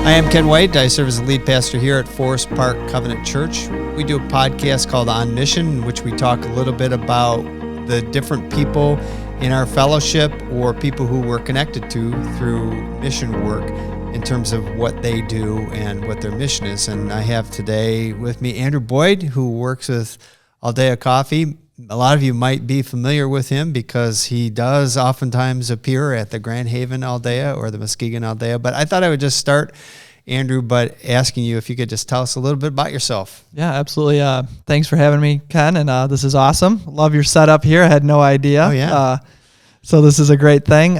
I am Ken White. I serve as the lead pastor here at Forest Park Covenant Church. We do a podcast called On Mission, in which we talk a little bit about the different people in our fellowship or people who we're connected to through mission work in terms of what they do and what their mission is. And I have today with me Andrew Boyd, who works with Alde Coffee. A lot of you might be familiar with him because he does oftentimes appear at the Grand Haven Aldea or the Muskegon Aldea. But I thought I would just start, Andrew, by asking you if you could just tell us a little bit about yourself. Yeah, absolutely. Thanks for having me, Ken, and this is awesome. Love your setup here. I had no idea. Oh, yeah. So this is a great thing.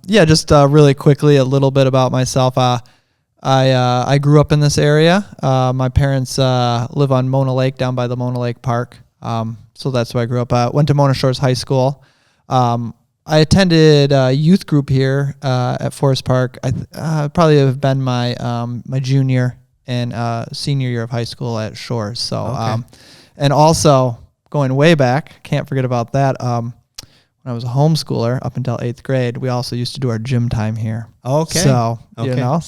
Just really quickly, a little bit about myself. I grew up in this area. My parents live on Mona Lake, down by the Mona Lake Park. So that's where I grew up. Went to Norton Shores High School. I attended a youth group here at Forest Park. I probably have been my junior and senior year of high school at Shores. So, okay. And also going way back, can't forget about that. When I was a homeschooler up until 8th grade, we also used to do our gym time here. Okay. So Okay.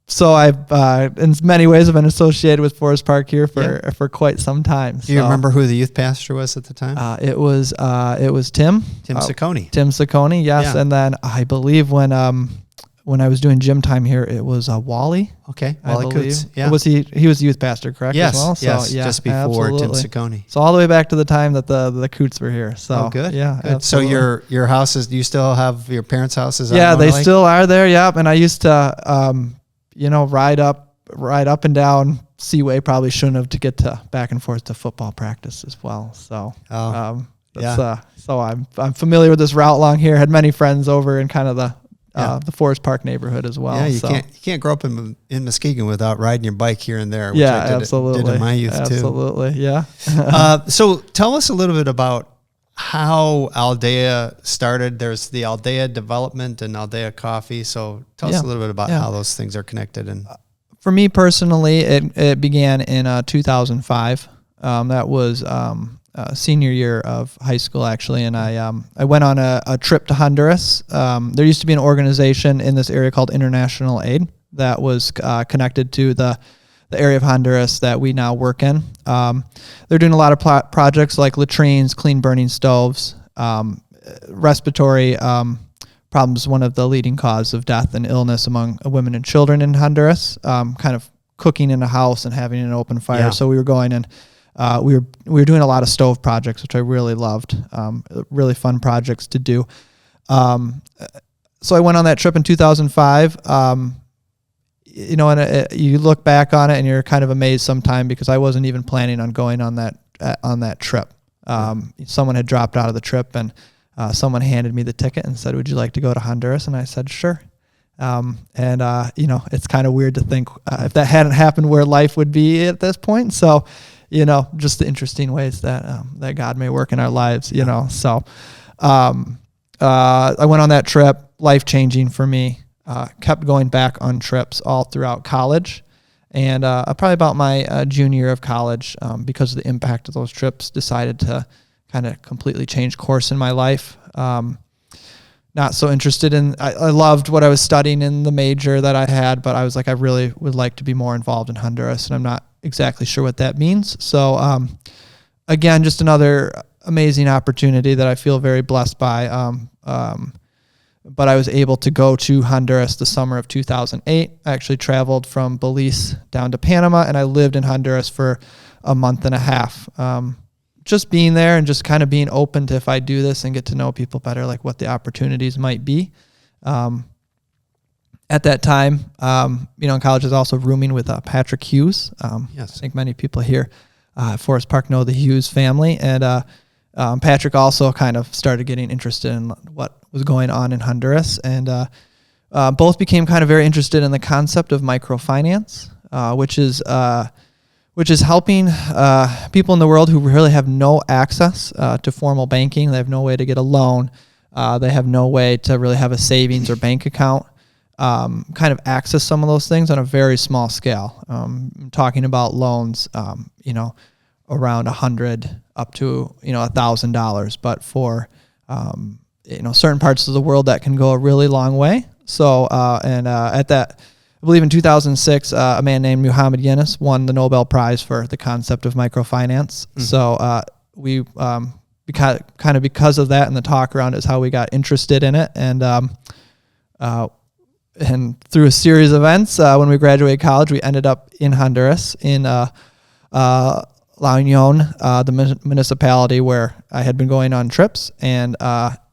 So I've in many ways have been associated with Forest Park here for quite some time. Do you remember who the youth pastor was at the time? It was Tim. Tim Ciccone. Tim Ciccone, yes. Yeah. And then I believe when I was doing gym time here, it was Wally. Okay, Wally Coots. Yeah. He was the youth pastor, correct? Yes, as well? So, yes, yeah, just before absolutely. Tim Ciccone. So all the way back to the time that the Coots were here. So good. Yeah. Good. Absolutely. So your houses, do you still have your parents' houses? Yeah, they still are there. Yep. And I used to ride up and down Seaway, probably shouldn't have, to get back and forth to football practice as well. So, so I'm familiar with this route along here. Had many friends over in kind of the Forest Park neighborhood as well. Yeah, you can't grow up in Muskegon without riding your bike here and there. Which I absolutely. did in my youth absolutely, too. Yeah. So tell us a little bit about how Aldea started. There's the Aldea development and Aldea coffee. So tell us a little bit about how those things are connected. And for me personally, it began in 2005. That was senior year of high school, actually, and I went on a trip to Honduras. There used to be an organization in this area called International Aid that was connected to the area of Honduras that we now work in. They're doing a lot of projects like latrines, clean burning stoves, respiratory problems, one of the leading causes of death and illness among women and children in Honduras, kind of cooking in a house and having an open fire. Yeah. So we were going and we were doing a lot of stove projects, which I really loved, really fun projects to do. So I went on that trip in 2005. You look back on it and you're kind of amazed sometime because I wasn't even planning on going on that trip. Someone had dropped out of the trip and someone handed me the ticket and said, "Would you like to go to Honduras?" And I said, "Sure." It's kind of weird to think if that hadn't happened where life would be at this point. So, just the interesting ways that God may work in our lives, So I went on that trip, life-changing for me. Kept going back on trips all throughout college, and probably about my junior year of college, because of the impact of those trips, decided to kind of completely change course in my life. Not so interested in, I loved what I was studying in the major that I had, but I was like, I really would like to be more involved in Honduras, and I'm not exactly sure what that means. So again, just another amazing opportunity that I feel very blessed by. But I was able to go to Honduras the summer of 2008. I actually traveled from Belize down to Panama, and I lived in Honduras for a month and a half. Just being there and just kind of being open to, if I do this and get to know people better, like what the opportunities might be. At that time, in college, I was also rooming with Patrick Hughes. Yes. I think many people here at Forest Park know the Hughes family, and Patrick also kind of started getting interested in what was going on in Honduras, and both became kind of very interested in the concept of microfinance, which is helping people in the world who really have no access to formal banking. They have no way to get a loan. They have no way to really have a savings or bank account. Kind of access some of those things on a very small scale. I'm talking about loans, around $100 up to $1,000, but for certain parts of the world that can go a really long way. So at believe in 2006, a man named Muhammad Yunus won the Nobel Prize for the concept of microfinance. So we because of that and the talk around it is how we got interested in it. And through a series of events, when we graduated college, we ended up in Honduras, in La Union, the municipality where I had been going on trips. And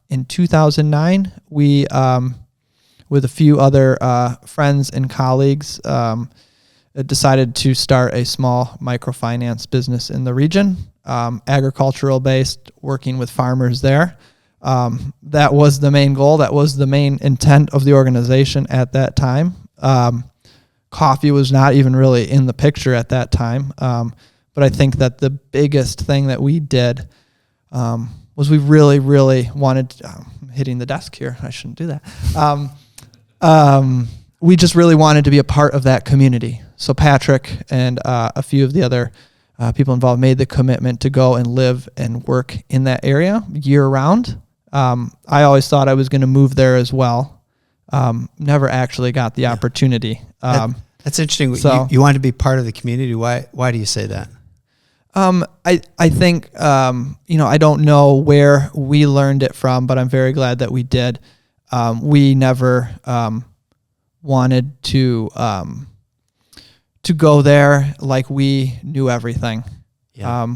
in 2009, we, with a few other friends and colleagues, decided to start a small microfinance business in the region, agricultural based, working with farmers there. That was the main goal. That was the main intent of the organization at that time. Coffee was not even really in the picture at that time. But I think that the biggest thing that we did was we really, really wanted, hitting the desk here, I shouldn't do that. We just really wanted to be a part of that community. So Patrick and a few of the other people involved made the commitment to go and live and work in that area year round. I always thought I was going to move there as well. Never actually got the opportunity. That's interesting. So, you wanted to be part of the community. Why do you say that? I think, I don't know where we learned it from, but I'm very glad that we did. We never, wanted to go there like we knew everything. Yeah.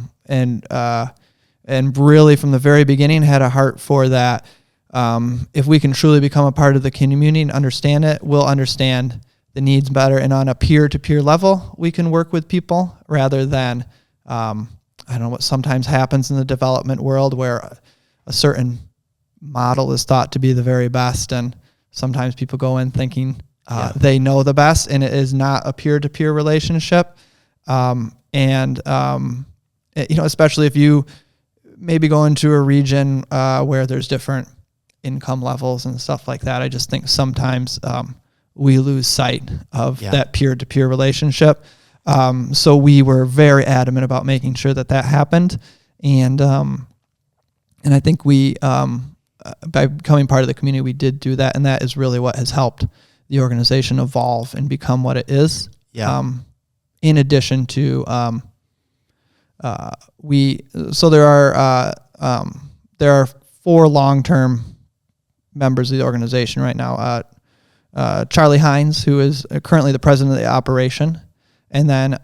And really from the very beginning had a heart for that. If we can truly become a part of the community and understand it, we'll understand the needs better. And on a peer-to-peer level, we can work with people rather than, I don't know what sometimes happens in the development world where a certain model is thought to be the very best. And sometimes people go in thinking they know the best, and it is not a peer-to-peer relationship. Especially if you maybe go into a region where there's different income levels and stuff like that. I just think sometimes we lose sight of that peer-to-peer relationship. So we were very adamant about making sure that happened. And I think we, by becoming part of the community, we did do that. And that is really what has helped the organization evolve and become what it is. Yeah. In addition to, there are 4 long-term members of the organization right now. Charlie Hines, who is currently the president of the operation, and then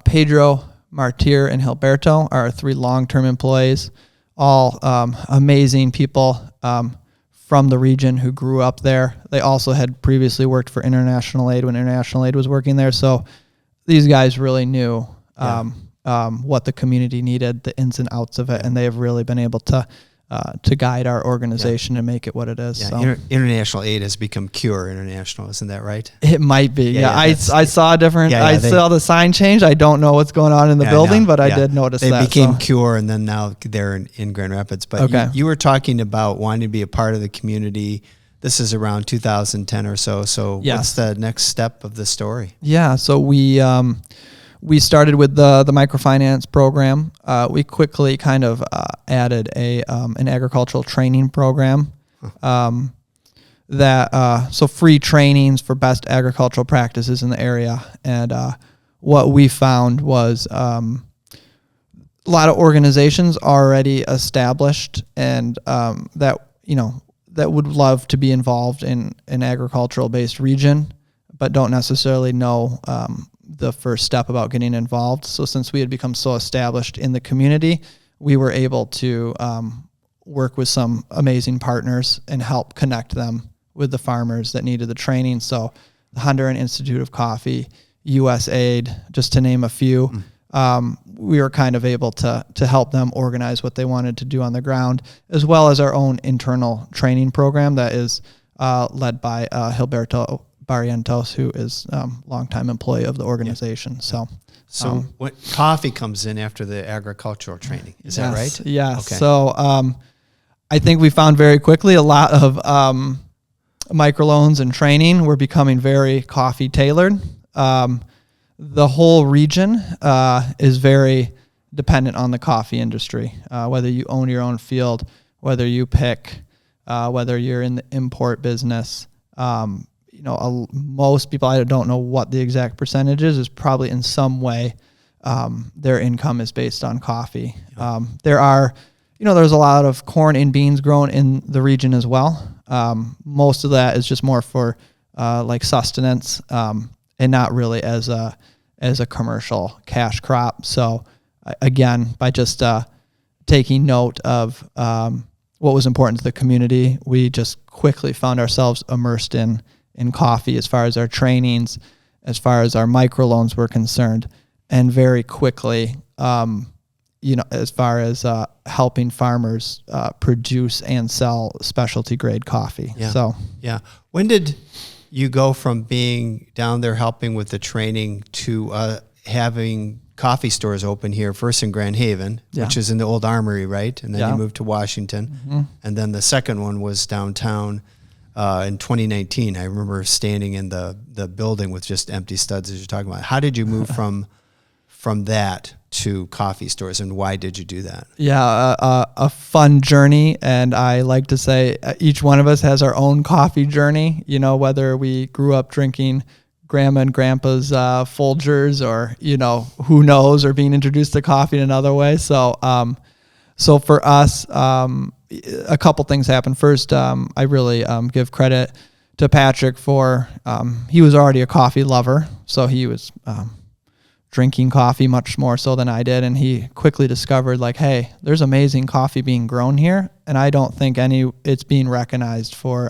Pedro, Martir, and Gilberto are our 3 long-term employees, all amazing people from the region who grew up there. They also had previously worked for International Aid when International Aid was working there, so these guys really knew what the community needed, the ins and outs of it, and they have really been able to guide our organization and make it what it is. Yeah, so. International Aid has become Cure International, isn't that right? It might be. I saw a different. I saw the sign change. I don't know what's going on in the building, but I did notice that. They became Cure, and then now they're in Grand Rapids. But you were talking about wanting to be a part of the community. This is around 2010 or so. So what's the next step of the story? Yeah, so we started with the microfinance program. We quickly kind of added an agricultural training program so free trainings for best agricultural practices in the area. And what we found was a lot of organizations already established and that would love to be involved in an agricultural-based region, but don't necessarily know the first step about getting involved. So since we had become so established in the community, we were able to work with some amazing partners and help connect them with the farmers that needed the training. So the Honduran Institute of Coffee, USAID, just to name a few, we were kind of able to help them organize what they wanted to do on the ground, as well as our own internal training program that is led by Gilberto Barrientos, who is a longtime employee of the organization. Yeah. So what coffee comes in after the agricultural training, is that right? Yeah. Okay. So I think we found very quickly a lot of microloans and training were becoming very coffee tailored. The whole region is very dependent on the coffee industry, whether you own your own field, whether you pick, whether you're in the import business. most people, I don't know what the exact percentage is probably in some way their income is based on coffee. There's a lot of corn and beans grown in the region as well. Most of that is just more for like sustenance and not really as a commercial cash crop. So again, by just taking note of what was important to the community, we just quickly found ourselves immersed in coffee as far as our trainings, as far as our microloans were concerned, and very quickly, as far as helping farmers produce and sell specialty grade coffee. Yeah. When did you go from being down there helping with the training to having coffee stores open here, first in Grand Haven, which is in the old Armory, right? And then you moved to Washington. And then the second one was downtown in 2019. I remember standing in the building with just empty studs, as you're talking about. How did you move from that to coffee stores, and why did you do that? A fun journey, and I like to say each one of us has our own coffee journey, whether we grew up drinking grandma and grandpa's Folgers, or who knows, or being introduced to coffee in another way. So for us, a couple things happened. First, I really give credit to Patrick for he was already a coffee lover, so he was drinking coffee much more so than I did, and he quickly discovered, like, hey, there's amazing coffee being grown here, and I don't think it's being recognized for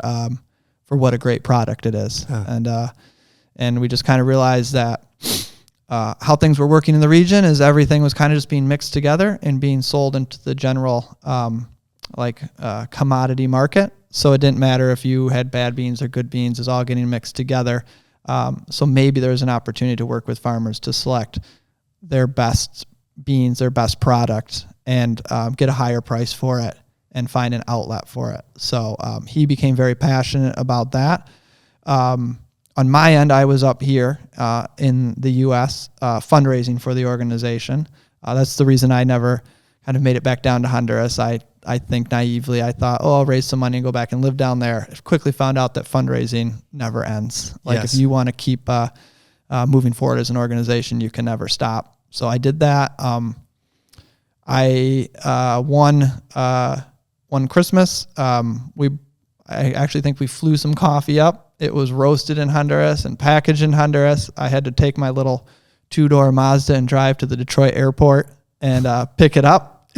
what a great product it is. And we just kind of realized that how things were working in the region is everything was kind of just being mixed together and being sold into the general commodity market. So it didn't matter if you had bad beans or good beans, it's all getting mixed together. So maybe there's an opportunity to work with farmers to select their best beans, their best product, and get a higher price for it and find an outlet for it. So he became very passionate about that. On my end, I was up here in the U.S. Fundraising for the organization. That's the reason I never kind of made it back down to Honduras. I think naively, I thought, I'll raise some money and go back and live down there. Quickly found out that fundraising never ends. If you want to keep moving forward as an organization, you can never stop. So I did that. One Christmas, I actually think we flew some coffee up. It was roasted in Honduras and packaged in Honduras. I had to take my little 2-door Mazda and drive to the Detroit airport and pick it up,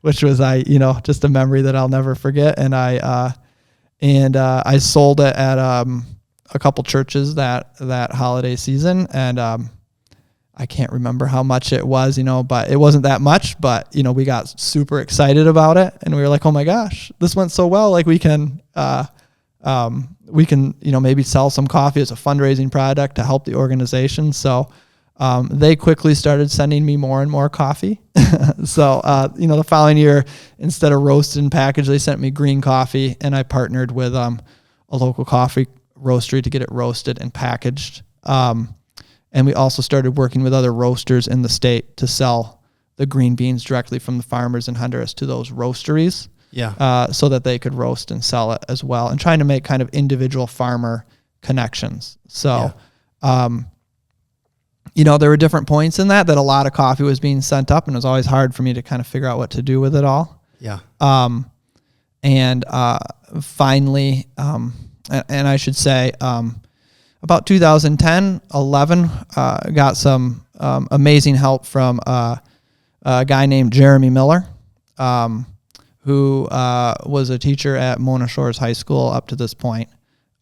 which was just a memory that I'll never forget. And I sold it at a couple churches that holiday season, and I can't remember how much it was, but it wasn't that much. But we got super excited about it, and we were like, oh my gosh, this went so well. Like we can maybe sell some coffee as a fundraising product to help the organization. So they quickly started sending me more and more coffee. So, the following year, instead of roasted and packaged, they sent me green coffee, and I partnered with a local coffee roastery to get it roasted and packaged. And we also started working with other roasters in the state to sell the green beans directly from the farmers in Honduras to those roasteries. So that they could roast and sell it as well, and trying to make kind of individual farmer connections. So, there were different points in that a lot of coffee was being sent up, and it was always hard for me to kind of figure out what to do with it all. Finally, and I should say, about 2010, 11, got some amazing help from a guy named Jeremy Miller, who was a teacher at Norton Shores High School up to this point,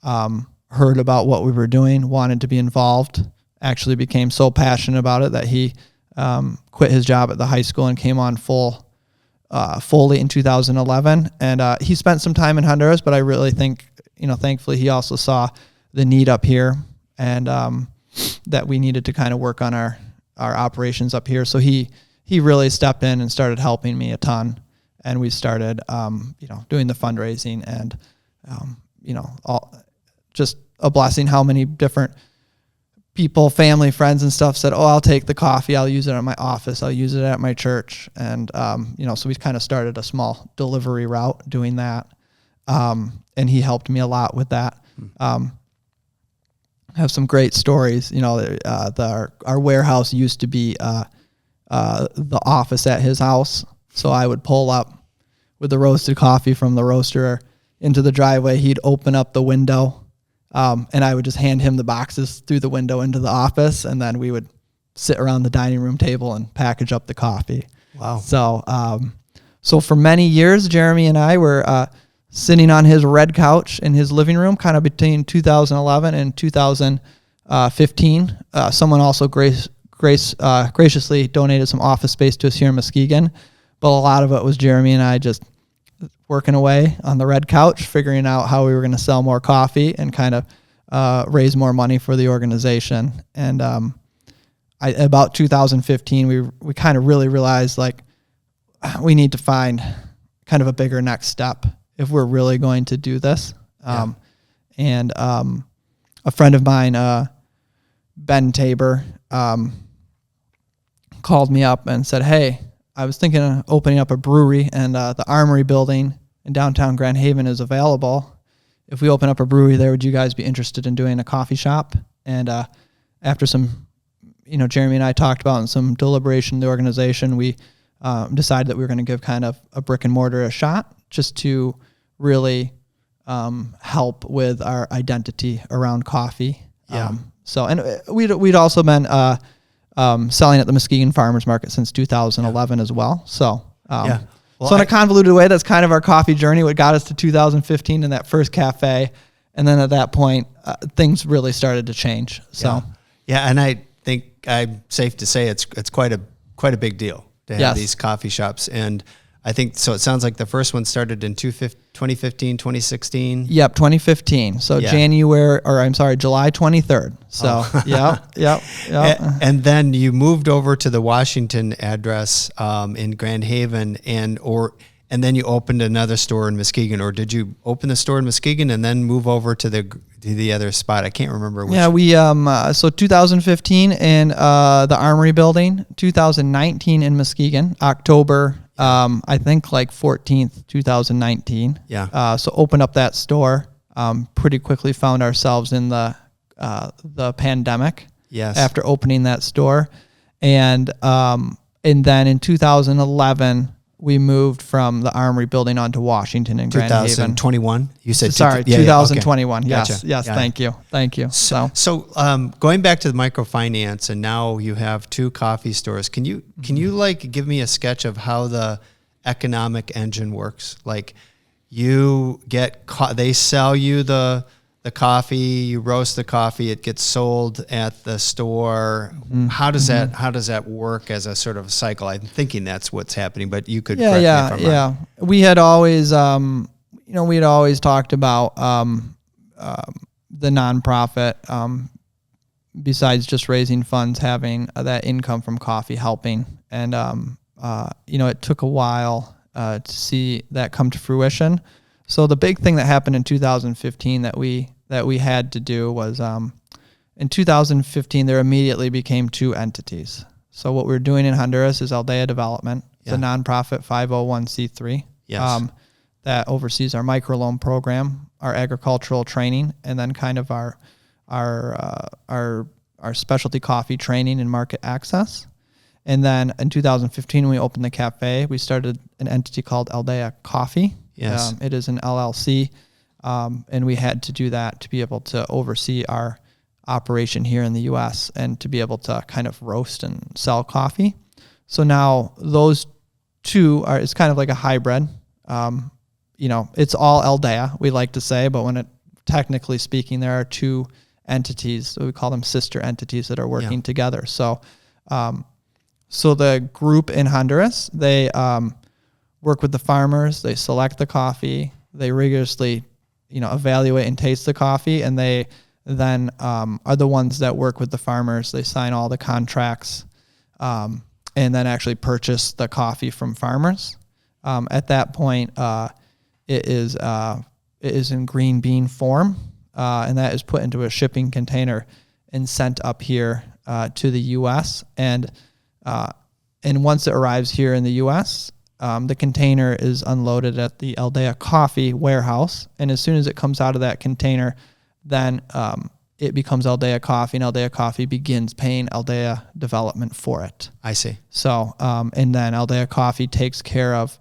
heard about what we were doing, wanted to be involved, actually became so passionate about it that he quit his job at the high school and came on fully in 2011. And he spent some time in Honduras, but I really think, thankfully he also saw the need up here, and that we needed to kind of work on our operations up here. So he really stepped in and started helping me a ton. And we started, doing the fundraising, and, just a blessing how many different people, family, friends, and stuff said, I'll take the coffee. I'll use it at my office. I'll use it at my church. And, so we kind of started a small delivery route doing that. And he helped me a lot with that. have some great stories. You know, our warehouse used to be the office at his house. So I would pull up with the roasted coffee from the roaster into the driveway. He'd open up the window, and I would just hand him the boxes through the window into the office, and then we would sit around the dining room table and package up the coffee. Wow. So for many years, Jeremy and I were sitting on his red couch in his living room, kind of between 2011 and 2015. Someone also graciously donated some office space to us here in Muskegon, but a lot of it was Jeremy and I just working away on the red couch, figuring out how we were going to sell more coffee and kind of raise more money for the organization. And about 2015, we kind of really realized, like, we need to find kind of a bigger next step if we're really going to do this. And a friend of mine, Ben Tabor, called me up and said, "Hey, I was thinking of opening up a brewery, and the Armory building in downtown Grand Haven is available. If we open up a brewery there, would you guys be interested in doing a coffee shop?" And after some, Jeremy and I talked about in some deliberation in the organization, we decided that we were going to give kind of a brick and mortar a shot, just to really help with our identity around coffee. Yeah. And we'd also been selling at the Muskegon Farmers Market since 2011 as well. So Well, so in a convoluted way, that's kind of our coffee journey. What got us to 2015 in that first cafe, and then at that point, things really started to change. So and I think I'm safe to say it's quite a big deal to have these coffee shops. And I think so. It sounds like the first one started in 2015, 2016. Yep, 2015. So July 23rd. So yep. And then you moved over to the Washington address in Grand Haven, and then you opened another store in Muskegon, or did you open the store in Muskegon and then move over to the other spot? I can't remember which. Yeah, we so 2015 in the Armory building, 2019 in Muskegon, October. I think like 14th, 2019. Yeah. So opened up that store. Pretty quickly found ourselves in the pandemic. Yes. After opening that store, and then in 2011 we moved from the Armory building onto Washington in Grand Haven. 2021. You said 2021. Okay. Yes. Gotcha. Yes. Yeah. Thank you. So going back to the microfinance, and now you have 2 coffee stores. Can you like give me a sketch of how the economic engine works? Like, you get they sell you the coffee, you roast the coffee, it gets sold at the store. Mm-hmm. How does that work as a sort of cycle? I'm thinking that's what's happening, but you could correct me if I'm wrong. We had always we'd always talked about the nonprofit, besides just raising funds, having that income from coffee helping. And it took a while to see that come to fruition. So the big thing that happened in 2015 that we had to do was, in 2015 there immediately became 2 entities. So what we're doing in Honduras is Alde Development. It's a nonprofit 501c3 that oversees our microloan program, our agricultural training, and then kind of our specialty coffee training and market access. And then in 2015, when we opened the cafe, we started an entity called Alde Coffee. Yes. It is an LLC, and we had to do that to be able to oversee our operation here in the U.S. and to be able to kind of roast and sell coffee. So now those 2 it's kind of like a hybrid. It's all Aldea, we like to say, but technically speaking, there are 2 entities, so we call them sister entities, that are working together. So the group in Honduras, they work with the farmers, they select the coffee, they rigorously, evaluate and taste the coffee, and they then are the ones that work with the farmers. They sign all the contracts, and then actually purchase the coffee from farmers. At that point, it is in green bean form, and that is put into a shipping container and sent up here to the U.S. And once it arrives here in the U.S., the container is unloaded at the Aldea Coffee warehouse, and as soon as it comes out of that container, then it becomes Alde Coffee, and Alde Coffee begins paying Alde Development for it. I see. So, and then Alde Coffee takes care of,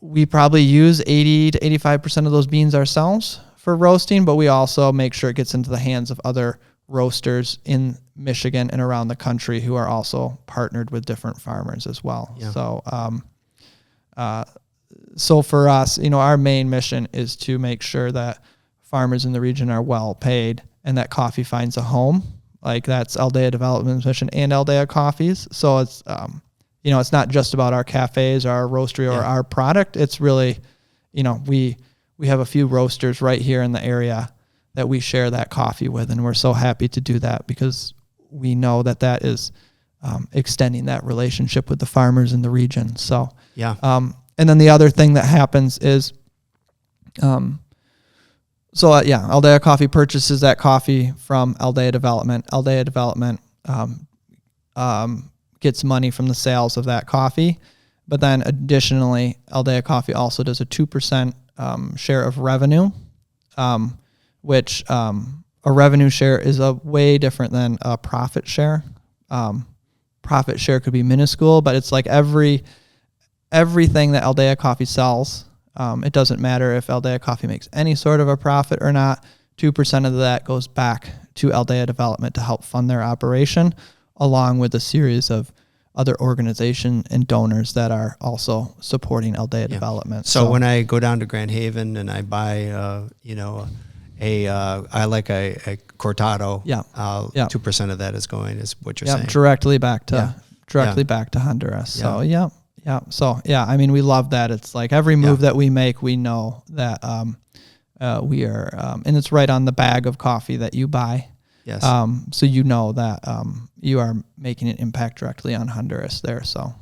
we probably use 80 to 85% of those beans ourselves for roasting, but we also make sure it gets into the hands of other roasters in Michigan and around the country who are also partnered with different farmers as well. Yeah. So for us, our main mission is to make sure that farmers in the region are well paid and that coffee finds a home. Like that's Alde Development's mission and Alde Coffee's. So it's, it's not just about our cafes or our roastery or our product. It's really, we have a few roasters right here in the area that we share that coffee with, and we're so happy to do that because we know that is extending that relationship with the farmers in the region. So, and then the other thing that happens is, Alde Coffee purchases that coffee from Alde Development. Alde Development gets money from the sales of that coffee, but then additionally, Alde Coffee also does a 2% share of revenue, which a revenue share is a way different than a profit share. Profit share could be minuscule, but it's like everything that Alde Coffee sells. It doesn't matter if Alde Coffee makes any sort of a profit or not. 2% of that goes back to Alde Development to help fund their operation, along with a series of other organizations and donors that are also supporting Alde Development. So when I go down to Grand Haven and I buy, I like a cortado. 2% of that is going, is what you're saying. Directly back to Honduras. So So we love that. It's like every move that we make, we know that we are, and it's right on the bag of coffee that you buy. Yes. So you know that you are making an impact directly on Honduras there. So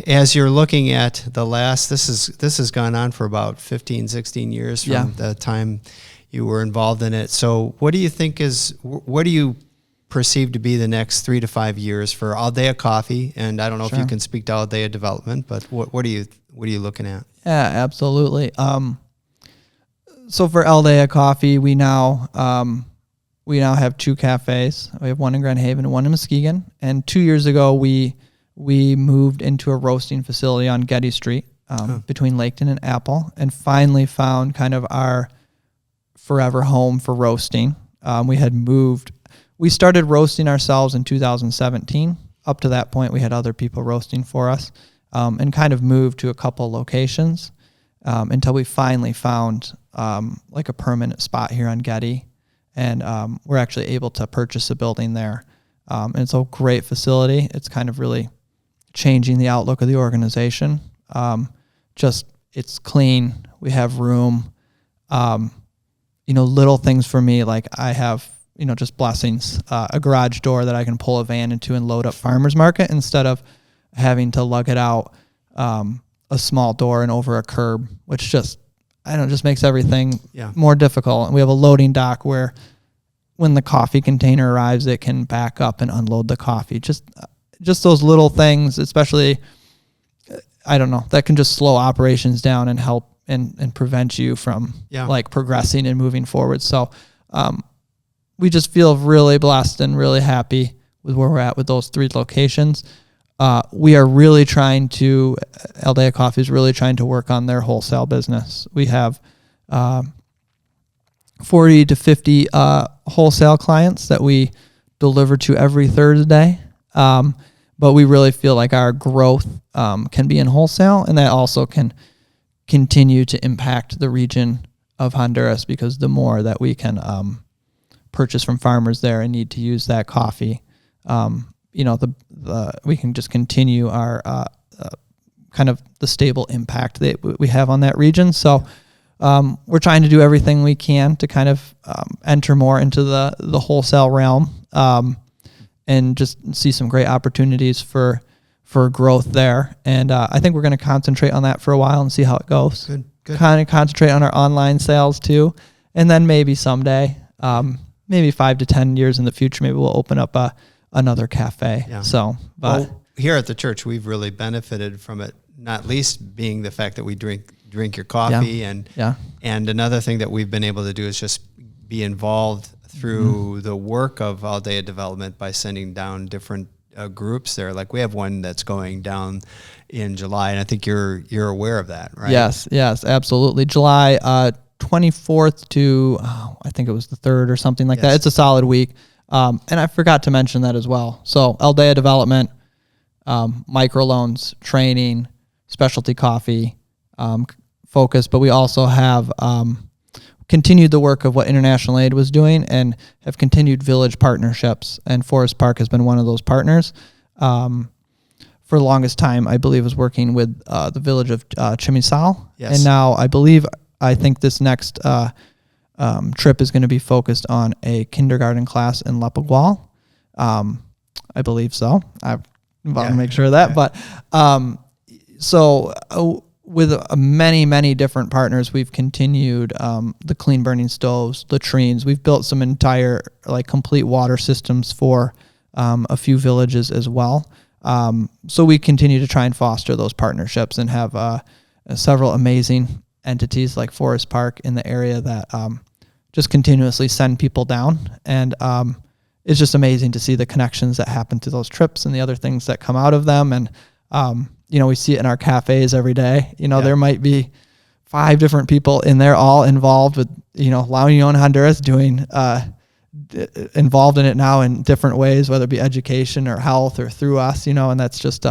as you're looking at this has gone on for about 15, 16 years from the time you were involved in it. So what do you perceive to be the next 3 to 5 years for Alde Coffee? And I don't know if you can speak to Alde Development, but what are you looking at? Yeah, absolutely. So for Alde Coffee, we now have 2 cafes. We have one in Grand Haven and one in Muskegon. And 2 years ago, we moved into a roasting facility on Getty Street between Laketon and Apple, and finally found kind of our forever home for roasting. We started roasting ourselves in 2017. Up to that point, we had other people roasting for us, and kind of moved to a couple locations until we finally found like a permanent spot here on Getty. And we're actually able to purchase a building there. And it's a great facility. It's kind of really changing the outlook of the organization. It's clean. We have room. Little things for me, like I have, just blessings, a garage door that I can pull a van into and load up farmer's market instead of having to lug it out a small door and over a curb, which just makes everything more difficult. And we have a loading dock where when the coffee container arrives, it can back up and unload the coffee. Just those little things, especially, that can just slow operations down and help and prevent you from like progressing and moving forward. So we just feel really blessed and really happy with where we're at with those 3 locations. We are really Alde Coffee is really trying to work on their wholesale business. We have 40 to 50 wholesale clients that we deliver to every Thursday. But we really feel like our growth can be in wholesale, and that also can continue to impact the region of Honduras, because the more that we can purchase from farmers there and need to use that coffee, we can just continue our kind of the stable impact that we have on that region. So we're trying to do everything we can to kind of enter more into the wholesale realm, and just see some great opportunities for growth there. And I think we're going to concentrate on that for a while and see how it goes. Good. Kind of concentrate on our online sales too. And then maybe someday, maybe 5 to 10 years in the future, maybe we'll open up another cafe. Yeah. So, but here at the church, we've really benefited from it, not least being the fact that we drink your coffee. And another thing that we've been able to do is just be involved through the work of Alde Development by sending down different groups there. Like we have one that's going down in July, and I think you're aware of that, right? Yes, absolutely. July 24th to I think it was the 3rd or something like that. It's a solid week. And I forgot to mention that as well. So Alde Development, microloans, training, specialty coffee, focus, but we also have continued the work of what International Aid was doing and have continued village partnerships, and Forest Park has been one of those partners. For the longest time, I believe, was working with the village of Chimisal, and now I think this next trip is going to be focused on a kindergarten class in Lepagual. I believe so. I want to make sure of that, but with many different partners, we've continued the clean burning stoves, latrines. We've built some entire complete water systems for a few villages as well. So we continue to try and foster those partnerships and have several amazing entities like Forest Park in the area that just continuously send people down. And it's just amazing to see the connections that happen through those trips and the other things that come out of them. And we see it in our cafes every day. There might be 5 different people in there, all involved with, La Union Honduras doing, involved in it now in different ways, whether it be education or health or through us, and that's just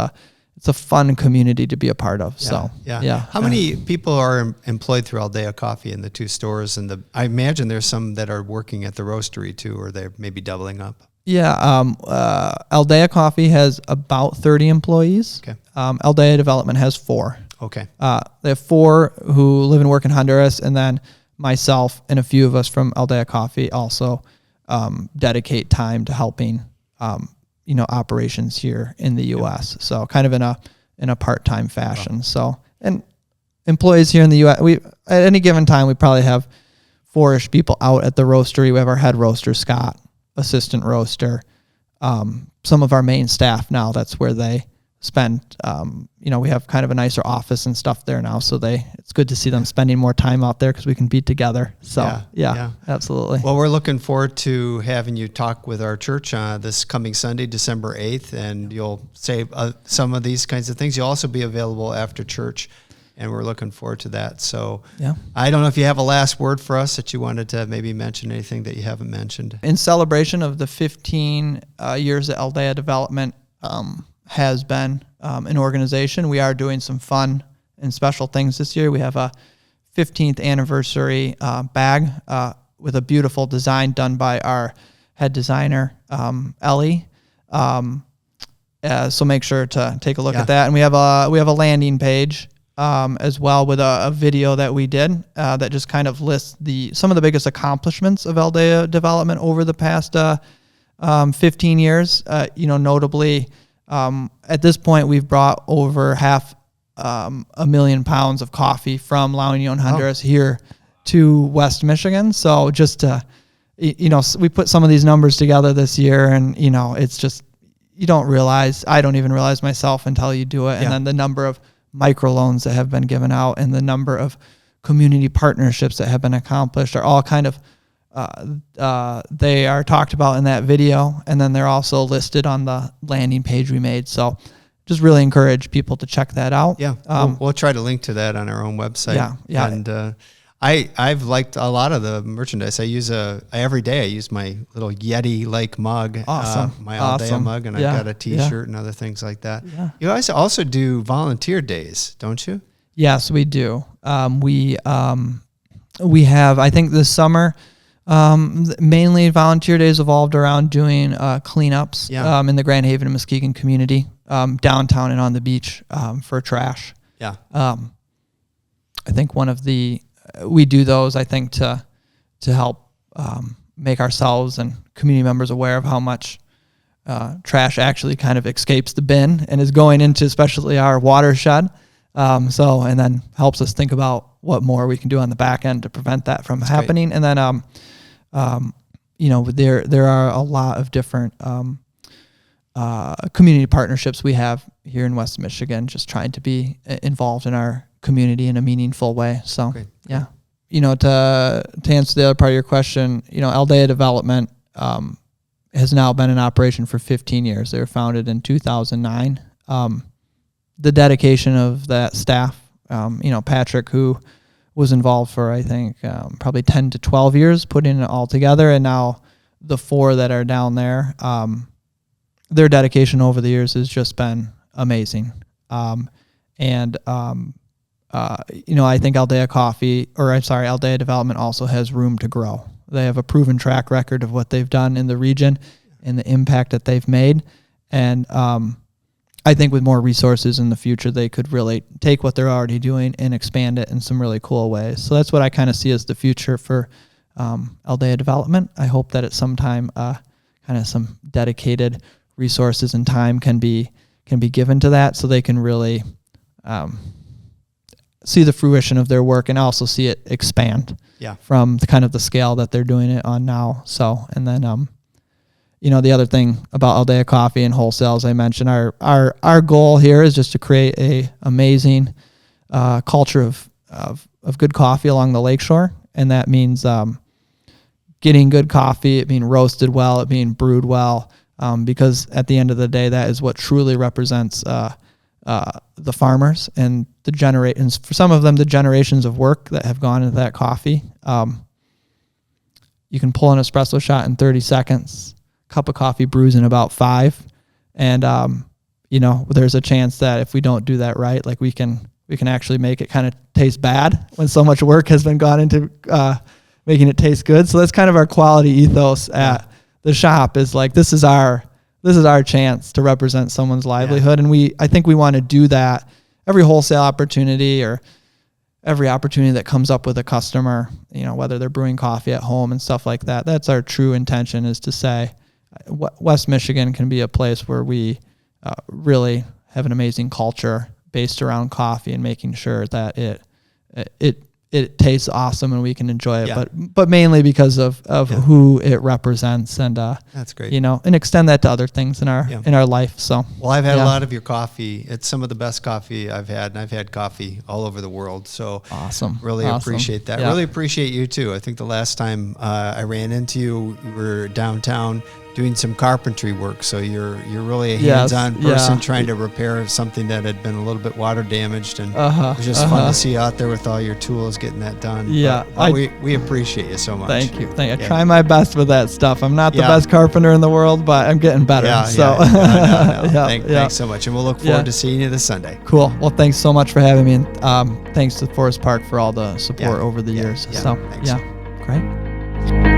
it's a fun community to be a part of. How many people are employed through Aldea Coffee in the 2 stores? And I imagine there's some that are working at the roastery too, or they're maybe doubling up. Aldea Coffee has about 30 employees. Okay. Aldea Development has 4. Okay. They have 4 who live and work in Honduras, and then myself and a few of us from Aldea Coffee also dedicate time to helping operations here in the U.S. So kind of in a part-time fashion. Wow. So, and employees here in the U.S., at any given time we probably have 4-ish people out at the roastery. We have our head roaster Scott, assistant roaster, some of our main staff now. That's where they spend. We have kind of a nicer office and stuff there now, so it's good to see them spending more time out there because we can be together. So yeah, absolutely. Well, we're looking forward to having you talk with our church this coming Sunday, December 8th, and you'll say some of these kinds of things. You'll also be available after church, and we're looking forward to that. So I don't know if you have a last word for us that you wanted to maybe mention, anything that you haven't mentioned. In celebration of the 15 years that Aldea Development has been an organization, we are doing some fun and special things this year. We have a 15th anniversary bag with a beautiful design done by our head designer, Ellie. So make sure to take a look at that. And we have a landing page as well with a video that we did that just kind of lists some of the biggest accomplishments of Aldea Development over the past 15 years. Notably, at this point, we've brought over 500,000 pounds of coffee from La Union, Honduras here to West Michigan. So just to, we put some of these numbers together this year, and, it's just, I don't even realize myself until you do it. And then the number of microloans that have been given out and the number of community partnerships that have been accomplished are all kind of, they are talked about in that video, and then they're also listed on the landing page we made. So just really encourage people to check that out. We'll try to link to that on our own website. And I've liked a lot of the merchandise. Every day I use my little Yeti-like mug, my Aldea mug, and I've got a T-shirt and other things like that. You guys also do volunteer days, don't you? Yes, we do. We have, I think this summer, mainly volunteer days evolved around doing cleanups in the Grand Haven and Muskegon community, downtown and on the beach for trash. I think we do those, I think, to help make ourselves and community members aware of how much trash actually kind of escapes the bin and is going into especially our watershed. And then helps us think about what more we can do on the back end to prevent that from happening. Great. And then, there are a lot of different community partnerships we have here in West Michigan, just trying to be involved in our community in a meaningful way. So, Great. to answer the other part of your question, Alde Development has now been in operation for 15 years. They were founded in 2009. The dedication of that staff, Patrick, who was involved for, I think, probably 10 to 12 years, putting it all together, and now the 4 that are down there, their dedication over the years has just been amazing. I think Alde Development also has room to grow. They have a proven track record of what they've done in the region and the impact that they've made. And I think with more resources in the future, they could really take what they're already doing and expand it in some really cool ways. So that's what I kind of see as the future for Alde Development. I hope that at some time, kind of some dedicated resources and time can be given to that, so they can really see the fruition of their work and also see it expand from the scale that they're doing it on now. So, and then, the other thing about Alde Coffee and wholesale, as I mentioned, our goal here is just to create a amazing culture of good coffee along the lakeshore. And that means getting good coffee, it being roasted well, it being brewed well, because at the end of the day, that is what truly represents the farmers and the generations. For some of them, the generations of work that have gone into that coffee. You can pull an espresso shot in 30 seconds. Cup of coffee brews in about 5, and there's a chance that if we don't do that right, like we can actually make it kind of taste bad when so much work has been gone into making it taste good. So that's kind of our quality ethos at the shop, is like, this is our chance to represent someone's livelihood. And I think we want to do that every wholesale opportunity or every opportunity that comes up with a customer, whether they're brewing coffee at home and stuff like that. That's our true intention, is to say West Michigan can be a place where we really have an amazing culture based around coffee and making sure that it tastes awesome and we can enjoy it, but mainly because of who it represents, and that's great. And extend that to other things in our life. So, well, I've had a lot of your coffee. It's some of the best coffee I've had, and I've had coffee all over the world. So awesome. Really appreciate that. Really appreciate you too. I think the last time I ran into you, you were downtown doing some carpentry work. So you're really a hands-on person trying to repair something that had been a little bit water damaged, and it was just fun to see you out there with all your tools getting that done. Yeah, but we appreciate you so much. Thank you. I try my best with that stuff. I'm not the best carpenter in the world, but I'm getting better. Thanks so much, and we'll look forward to seeing you this Sunday. Cool. Well, thanks so much for having me, and thanks to Forest Park for all the support over the years. Thanks. Great.